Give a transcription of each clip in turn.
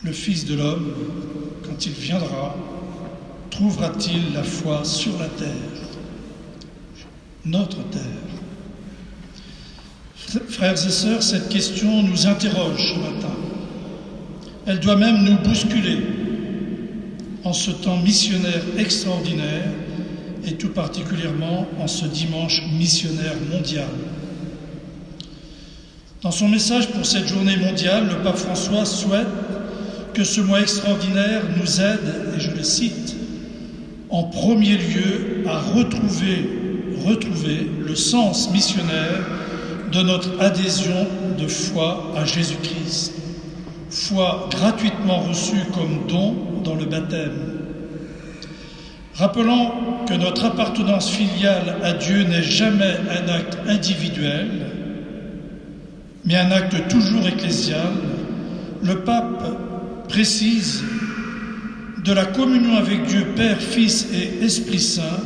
le Fils de l'homme, quand il viendra, trouvera-t-il la foi sur la terre, notre terre? Frères et sœurs, cette question nous interroge ce matin. Elle doit même nous bousculer en ce temps missionnaire extraordinaire et tout particulièrement en ce dimanche missionnaire mondial. Dans son message pour cette journée mondiale, le pape François souhaite que ce mois extraordinaire nous aide, et je le cite, en premier lieu à retrouver le sens missionnaire de notre adhésion de foi à Jésus-Christ, foi gratuitement reçue comme don dans le baptême. Rappelant que notre appartenance filiale à Dieu n'est jamais un acte individuel, mais un acte toujours ecclésial, le pape précise de la communion avec Dieu Père, Fils et Esprit Saint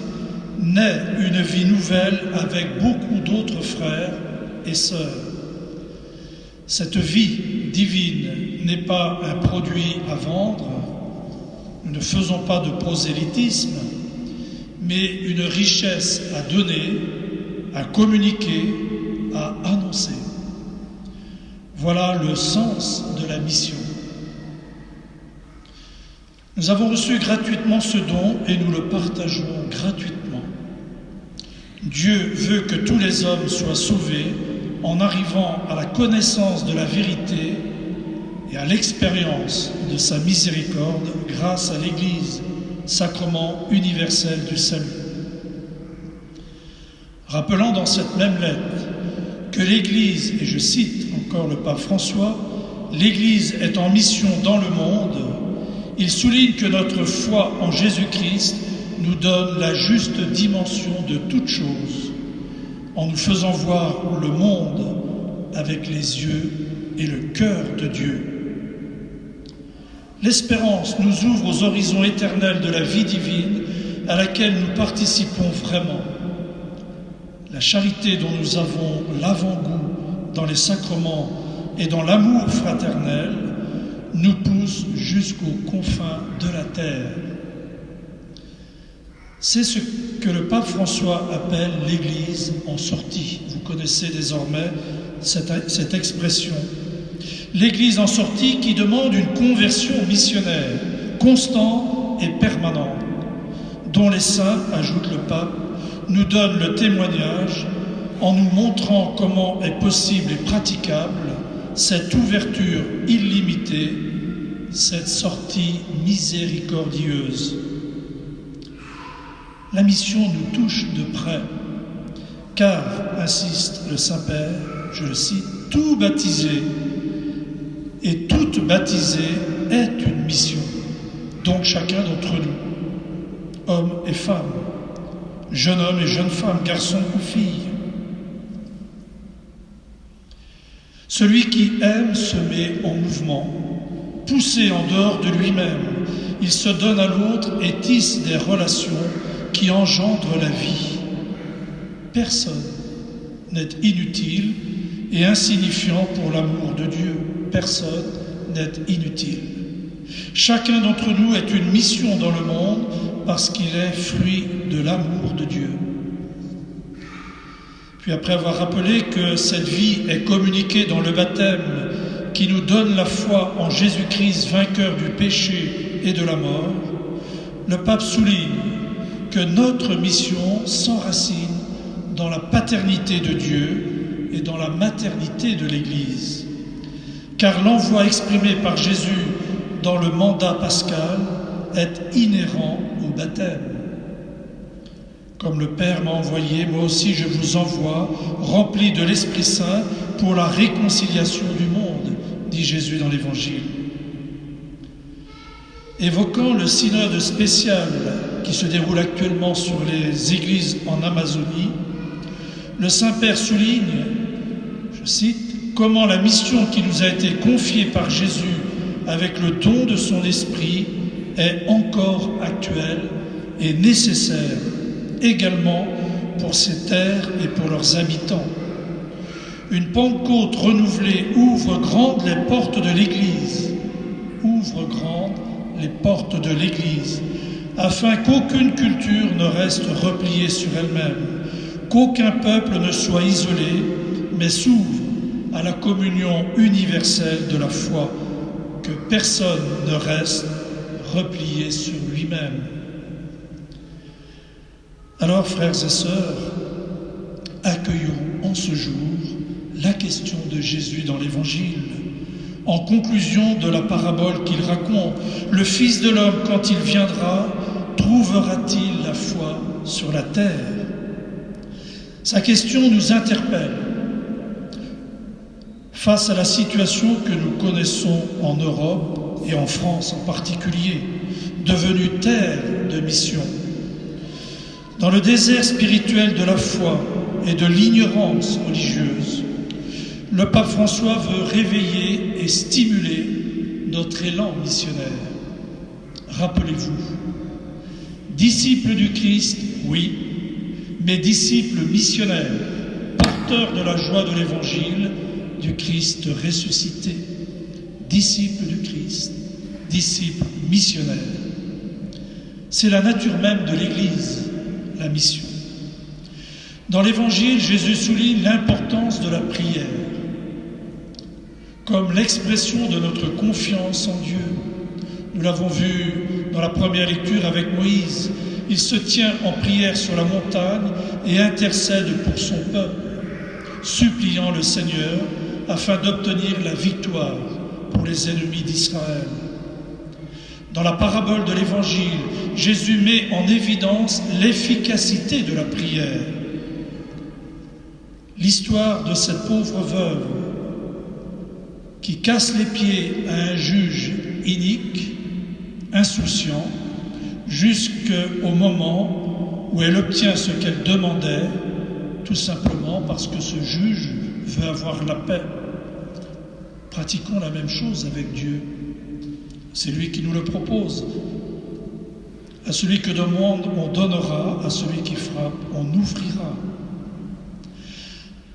naît une vie nouvelle avec beaucoup d'autres frères et sœurs. Cette vie divine n'est pas un produit à vendre, nous ne faisons pas de prosélytisme, mais une richesse à donner, à communiquer, à annoncer. Voilà le sens de la mission. Nous avons reçu gratuitement ce don et nous le partageons gratuitement. Dieu veut que tous les hommes soient sauvés en arrivant à la connaissance de la vérité et à l'expérience de sa miséricorde grâce à l'Église, sacrement universel du salut. Rappelant dans cette même lettre que l'Église, et je cite encore le pape François, l'Église est en mission dans le monde, il souligne que notre foi en Jésus-Christ nous donne la juste dimension de toute chose, en nous faisant voir le monde avec les yeux et le cœur de Dieu. L'espérance nous ouvre aux horizons éternels de la vie divine à laquelle nous participons vraiment. La charité dont nous avons l'avant-goût dans les sacrements et dans l'amour fraternel nous pousse jusqu'aux confins de la terre. C'est ce que le pape François appelle l'Église en sortie. Vous connaissez désormais cette expression. L'Église en sortie qui demande une conversion missionnaire, constante et permanente, dont les saints, ajoute le pape, nous donnent le témoignage en nous montrant comment est possible et praticable cette ouverture illimitée, cette sortie miséricordieuse. La mission nous touche de près, car, insiste le Saint-Père, je le cite, tout baptisé et toute baptisée est une mission. Donc chacun d'entre nous, hommes et femmes, jeunes hommes et jeunes femmes, garçons ou filles. Celui qui aime se met en mouvement, poussé en dehors de lui-même. Il se donne à l'autre et tisse des relations qui engendrent la vie. Personne n'est inutile et insignifiant pour l'amour de Dieu. Personne n'est inutile. Chacun d'entre nous est une mission dans le monde parce qu'il est fruit de l'amour de Dieu. Puis après avoir rappelé que cette vie est communiquée dans le baptême qui nous donne la foi en Jésus-Christ, vainqueur du péché et de la mort, le pape souligne que notre mission s'enracine dans la paternité de Dieu et dans la maternité de l'Église. Car l'envoi exprimé par Jésus dans le mandat pascal est inhérent au baptême. Comme le Père m'a envoyé, moi aussi je vous envoie, rempli de l'Esprit Saint, pour la réconciliation du monde, dit Jésus dans l'Évangile. Évoquant le synode spécial qui se déroule actuellement sur les églises en Amazonie, le Saint-Père souligne, je cite, comment la mission qui nous a été confiée par Jésus avec le don de son Esprit est encore actuelle et nécessaire également pour ces terres et pour leurs habitants. Une Pentecôte renouvelée ouvre grandes les portes de l'Église, ouvre rendre grandes les portes de l'Église, afin qu'aucune culture ne reste repliée sur elle-même, qu'aucun peuple ne soit isolé, mais s'ouvre à la communion universelle de la foi, que personne ne reste replié sur lui-même. Alors, frères et sœurs, accueillons en ce jour la question de Jésus dans l'Évangile. En conclusion de la parabole qu'il raconte, le Fils de l'homme, quand il viendra, trouvera-t-il la foi sur la terre? Sa question nous interpelle. Face à la situation que nous connaissons en Europe et en France en particulier, devenue terre de mission, dans le désert spirituel de la foi et de l'ignorance religieuse, le pape François veut réveiller et stimuler notre élan missionnaire. Rappelez-vous, disciples du Christ, oui, mais disciples missionnaires, porteurs de la joie de l'Évangile du Christ ressuscité. Disciples du Christ, disciples missionnaires. C'est la nature même de l'Église, la mission. Dans l'Évangile, Jésus souligne l'importance de la prière comme l'expression de notre confiance en Dieu. Nous l'avons vu dans la première lecture avec Moïse. Il se tient en prière sur la montagne et intercède pour son peuple, suppliant le Seigneur afin d'obtenir la victoire pour les ennemis d'Israël. Dans la parabole de l'Évangile, Jésus met en évidence l'efficacité de la prière. L'histoire de cette pauvre veuve qui casse les pieds à un juge inique, insouciant, jusqu'au moment où elle obtient ce qu'elle demandait, tout simplement parce que ce juge veut avoir la paix. Pratiquons la même chose avec Dieu. C'est lui qui nous le propose. À celui que demande, on donnera, à celui qui frappe, on ouvrira.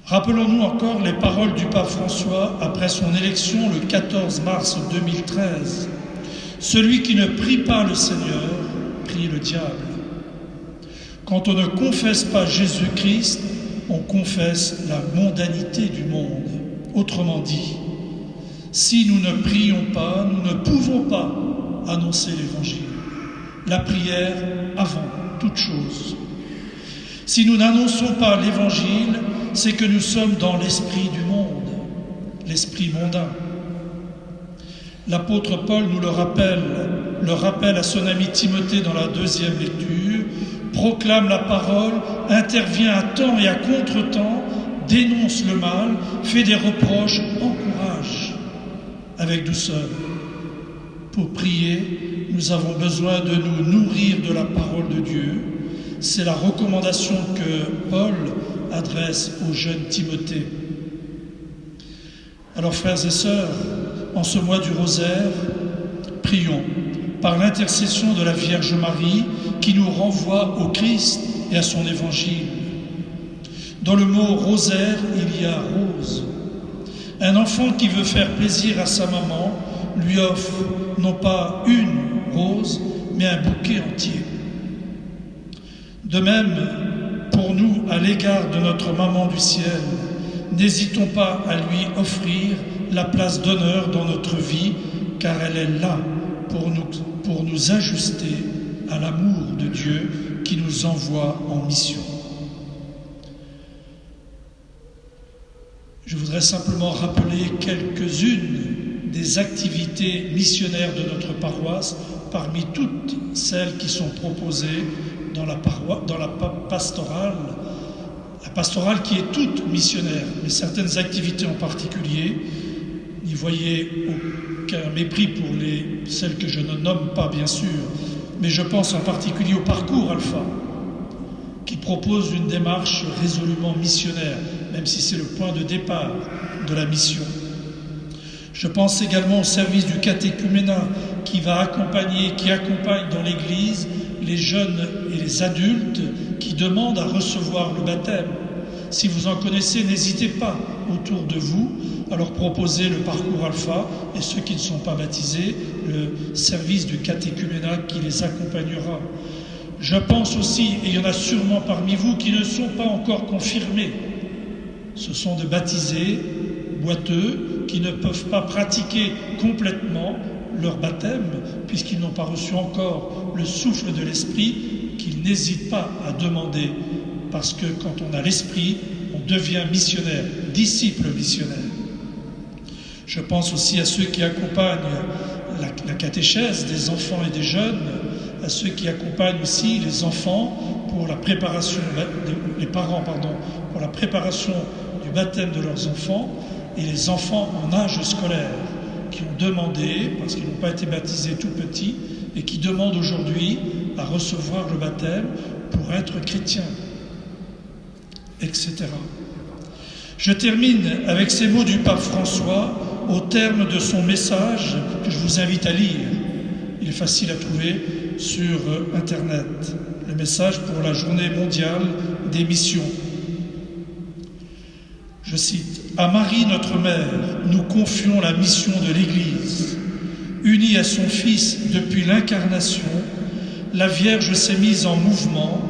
Rappelons-nous encore les paroles du pape François après son élection le 14 mars 2013. Celui qui ne prie pas le Seigneur, prie le diable. Quand on ne confesse pas Jésus-Christ, on confesse la mondanité du monde. Autrement dit, si nous ne prions pas, nous ne pouvons pas annoncer l'Évangile. La prière avant toute chose. Si nous n'annonçons pas l'Évangile, c'est que nous sommes dans l'esprit du monde, l'esprit mondain. L'apôtre Paul nous le rappelle à son ami Timothée dans la deuxième lecture, proclame la parole, intervient à temps et à contre-temps, dénonce le mal, fait des reproches, encourage avec douceur. Pour prier, nous avons besoin de nous nourrir de la parole de Dieu. C'est la recommandation que Paul adresse au jeune Timothée. Alors, frères et sœurs, en ce mois du rosaire, prions par l'intercession de la Vierge Marie qui nous renvoie au Christ et à son évangile. Dans le mot rosaire, il y a rose. Un enfant qui veut faire plaisir à sa maman lui offre non pas une rose, mais un bouquet entier. De même, pour nous, à l'égard de notre maman du ciel, n'hésitons pas à lui offrir la place d'honneur dans notre vie, car elle est là pour nous ajuster à l'amour de Dieu qui nous envoie en mission. Je voudrais simplement rappeler quelques-unes des activités missionnaires de notre paroisse, parmi toutes celles qui sont proposées dans la pastorale, la pastorale qui est toute missionnaire, mais certaines activités en particulier. N'y voyez aucun mépris pour celles que je ne nomme pas, bien sûr, mais je pense en particulier au parcours Alpha, qui propose une démarche résolument missionnaire, même si c'est le point de départ de la mission. Je pense également au service du catéchuménat qui accompagne dans l'Église les jeunes et les adultes qui demandent à recevoir le baptême. Si vous en connaissez, n'hésitez pas autour de vous à leur proposer le parcours alpha et ceux qui ne sont pas baptisés, le service du catéchuménat qui les accompagnera. Je pense aussi, et il y en a sûrement parmi vous qui ne sont pas encore confirmés, ce sont de baptisés boiteux qui ne peuvent pas pratiquer complètement leur baptême puisqu'ils n'ont pas reçu encore le souffle de l'Esprit, qu'ils n'hésitent pas à demander parce que quand on a l'Esprit, on devient missionnaire, disciple missionnaire. Je pense aussi à ceux qui accompagnent la catéchèse des enfants et des jeunes, à ceux qui accompagnent aussi les enfants pour la préparation, les parents, pour la préparation du baptême de leurs enfants, et les enfants en âge scolaire qui ont demandé, parce qu'ils n'ont pas été baptisés tout petits, et qui demandent aujourd'hui à recevoir le baptême pour être chrétiens, etc. Je termine avec ces mots du pape François au terme de son message que je vous invite à lire. Il est facile à trouver sur Internet. Le message pour la journée mondiale des missions. Je cite: « À Marie, notre Mère, nous confions la mission de l'Église. Unie à son Fils depuis l'incarnation, la Vierge s'est mise en mouvement,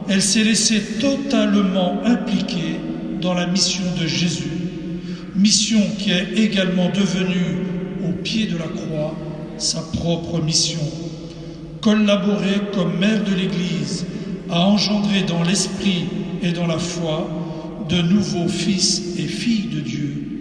elle s'est laissée totalement impliquée dans la mission de Jésus, mission qui est également devenue, au pied de la croix, sa propre mission. Collaborer comme mère de l'Église à engendrer dans l'esprit et dans la foi de nouveaux fils et filles de Dieu,